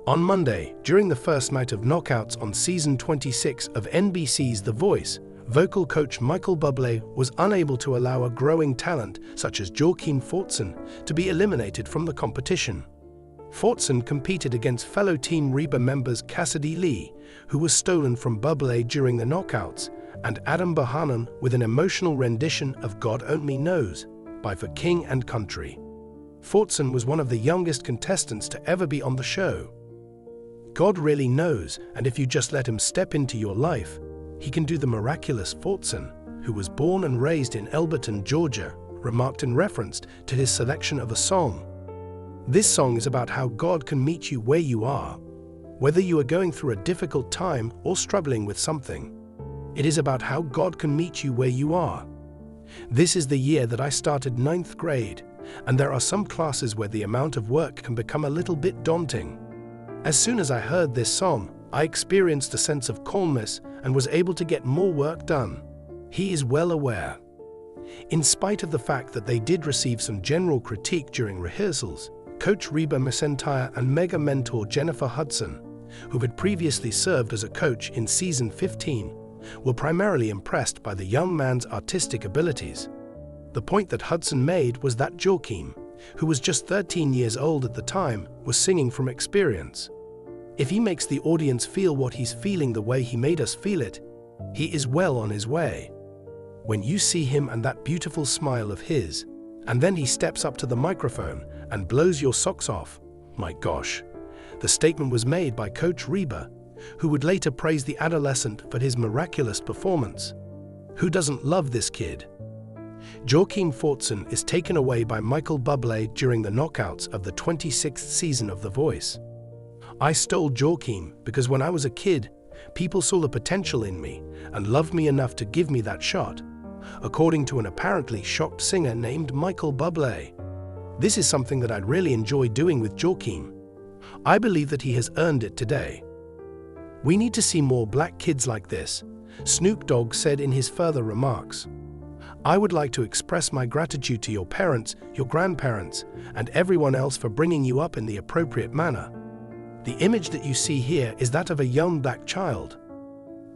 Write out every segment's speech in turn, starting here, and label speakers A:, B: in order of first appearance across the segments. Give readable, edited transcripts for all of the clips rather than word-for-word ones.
A: On Monday, during the first night of knockouts on season 26 of NBC's The Voice, vocal coach Michael Bublé was unable to allow a growing talent such as Jaukeem Fortson to be eliminated from the competition. Fortson competed against fellow Team Reba members Cassidy Lee, who was stolen from Bublé during the knockouts, and Adam Bohannon with an emotional rendition of God Only Knows by For King and Country. Fortson was one of the youngest contestants to ever be on the show. God really knows, and if you just let him step into your life, he can do the miraculous. Fortson, who was born and raised in Elberton, Georgia, remarked in reference to his selection of a song. This song is about how God can meet you where you are, whether you are going through a difficult time or struggling with something. It is about how God can meet you where you are. This is the year that I started 9th grade, and there are some classes where the amount of work can become a little bit daunting. As soon as I heard this song, I experienced a sense of calmness and was able to get more work done. He is well aware. In spite of the fact that they did receive some general critique during rehearsals, Coach Reba McEntire and mega mentor Jennifer Hudson, who had previously served as a coach in season 15, were primarily impressed by the young man's artistic abilities. The point that Hudson made was that Jaukeem, who was just 13 years old at the time, was singing from experience. If he makes the audience feel what he's feeling the way he made us feel it, he is well on his way. When you see him and that beautiful smile of his, and then he steps up to the microphone and blows your socks off, my gosh. The statement was made by Coach Reba, who would later praise the adolescent for his miraculous performance. Who doesn't love this kid? Jaukeem Fortson is taken away by Michael Bublé during the knockouts of the 26th season of The Voice. I stole Jaukeem because when I was a kid, people saw the potential in me and loved me enough to give me that shot, according to an apparently shocked singer named Michael Bublé. This is something that I'd really enjoy doing with Jaukeem. I believe that he has earned it today. We need to see more black kids like this, Snoop Dogg said in his further remarks. I would like to express my gratitude to your parents, your grandparents, and everyone else for bringing you up in the appropriate manner. The image that you see here is that of a young black child.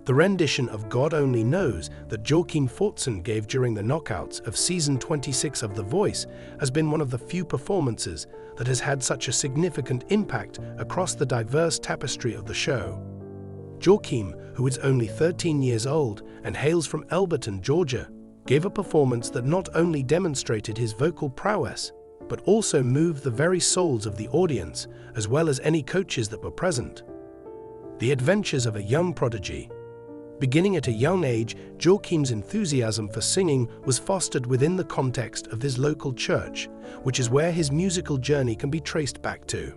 A: The rendition of God Only Knows that Jaukeem Fortson gave during the knockouts of season 26 of The Voice has been one of the few performances that has had such a significant impact across the diverse tapestry of the show. Jaukeem, who is only 13 years old and hails from Elberton, Georgia, gave a performance that not only demonstrated his vocal prowess, but also moved the very souls of the audience, as well as any coaches that were present. The adventures of a young prodigy. Beginning at a young age, Jaukeem's enthusiasm for singing was fostered within the context of his local church, which is where his musical journey can be traced back to.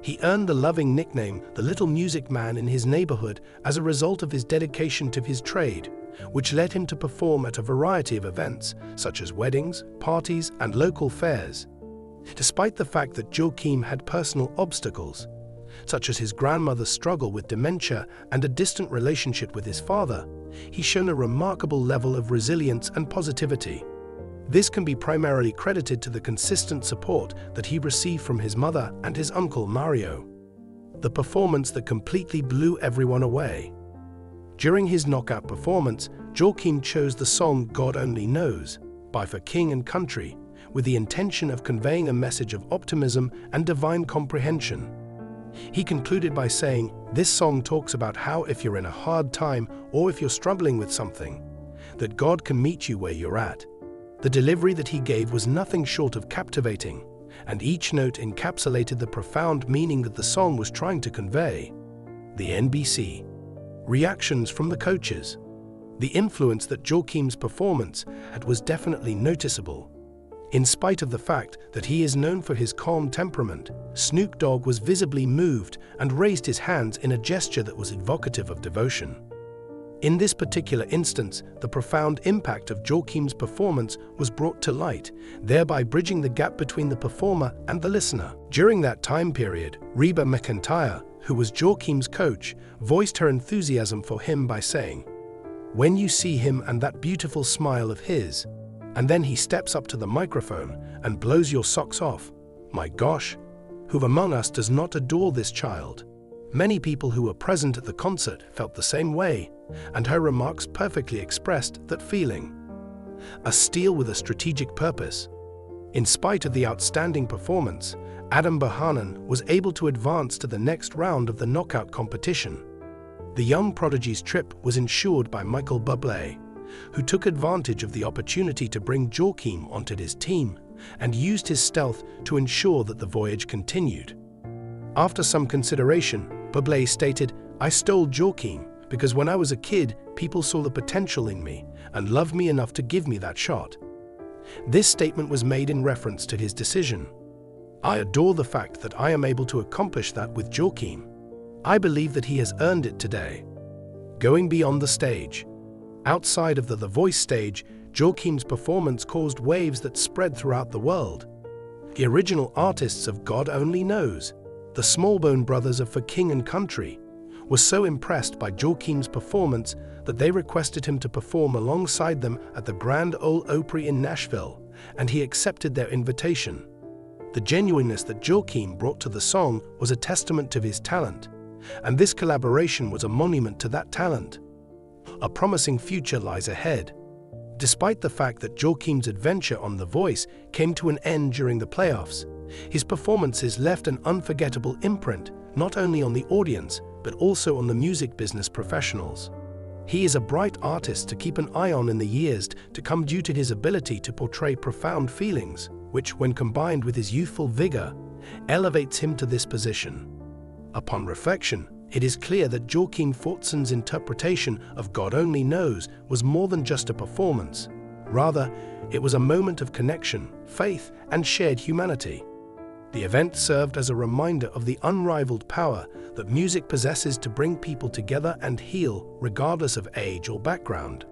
A: He earned the loving nickname, the Little Music Man, in his neighborhood as a result of his dedication to his trade, which led him to perform at a variety of events, such as weddings, parties, and local fairs. Despite the fact that Jaukeem had personal obstacles, such as his grandmother's struggle with dementia and a distant relationship with his father, he's shown a remarkable level of resilience and positivity. This can be primarily credited to the consistent support that he received from his mother and his uncle Mario. The performance that completely blew everyone away. During his knockout performance, Jaukeem chose the song God Only Knows by For King and Country with the intention of conveying a message of optimism and divine comprehension. He concluded by saying, "This song talks about how if you're in a hard time or if you're struggling with something, that God can meet you where you're at." The delivery that he gave was nothing short of captivating, and each note encapsulated the profound meaning that the song was trying to convey. The NBC. Reactions from the coaches. The influence that Jaukeem's performance had was definitely noticeable. In spite of the fact that he is known for his calm temperament, Snoop Dogg was visibly moved and raised his hands in a gesture that was evocative of devotion. In this particular instance, the profound impact of Jaukeem's performance was brought to light, thereby bridging the gap between the performer and the listener. During that time period, Reba McEntire, who was Jaukeem's coach, voiced her enthusiasm for him by saying, "When you see him and that beautiful smile of his, and then he steps up to the microphone and blows your socks off, my gosh, Who among us does not adore this child? Many people who were present at the concert felt the same way, and her remarks perfectly expressed that feeling. A steal with a strategic purpose. In spite of the outstanding performance, Adam Bohannon was able to advance to the next round of the knockout competition. The young prodigy's trip was ensured by Michael Bublé, who took advantage of the opportunity to bring Jaukeem onto his team and used his stealth to ensure that the voyage continued. After some consideration, Bublé stated, "I stole Jaukeem because when I was a kid, people saw the potential in me and loved me enough to give me that shot." This statement was made in reference to his decision. "I adore the fact that I am able to accomplish that with Jaukeem. I believe that he has earned it today." Going beyond the stage. Outside of the Voice stage, Jaukeem's performance caused waves that spread throughout the world. The original artists of God Only Knows, the Smallbone Brothers of For King and Country, were so impressed by Jaukeem's performance that they requested him to perform alongside them at the Grand Ole Opry in Nashville, and he accepted their invitation. The genuineness that Jaukeem brought to the song was a testament to his talent, and this collaboration was a monument to that talent. A promising future lies ahead. Despite the fact that Jaukeem's adventure on The Voice came to an end during the playoffs, his performances left an unforgettable imprint, not only on the audience, but also on the music business professionals. He is a bright artist to keep an eye on in the years to come due to his ability to portray profound feelings, which, when combined with his youthful vigor, elevates him to this position. Upon reflection, it is clear that Jaukeem Fortson's interpretation of God Only Knows was more than just a performance. Rather, it was a moment of connection, faith, and shared humanity. The event served as a reminder of the unrivaled power that music possesses to bring people together and heal, regardless of age or background.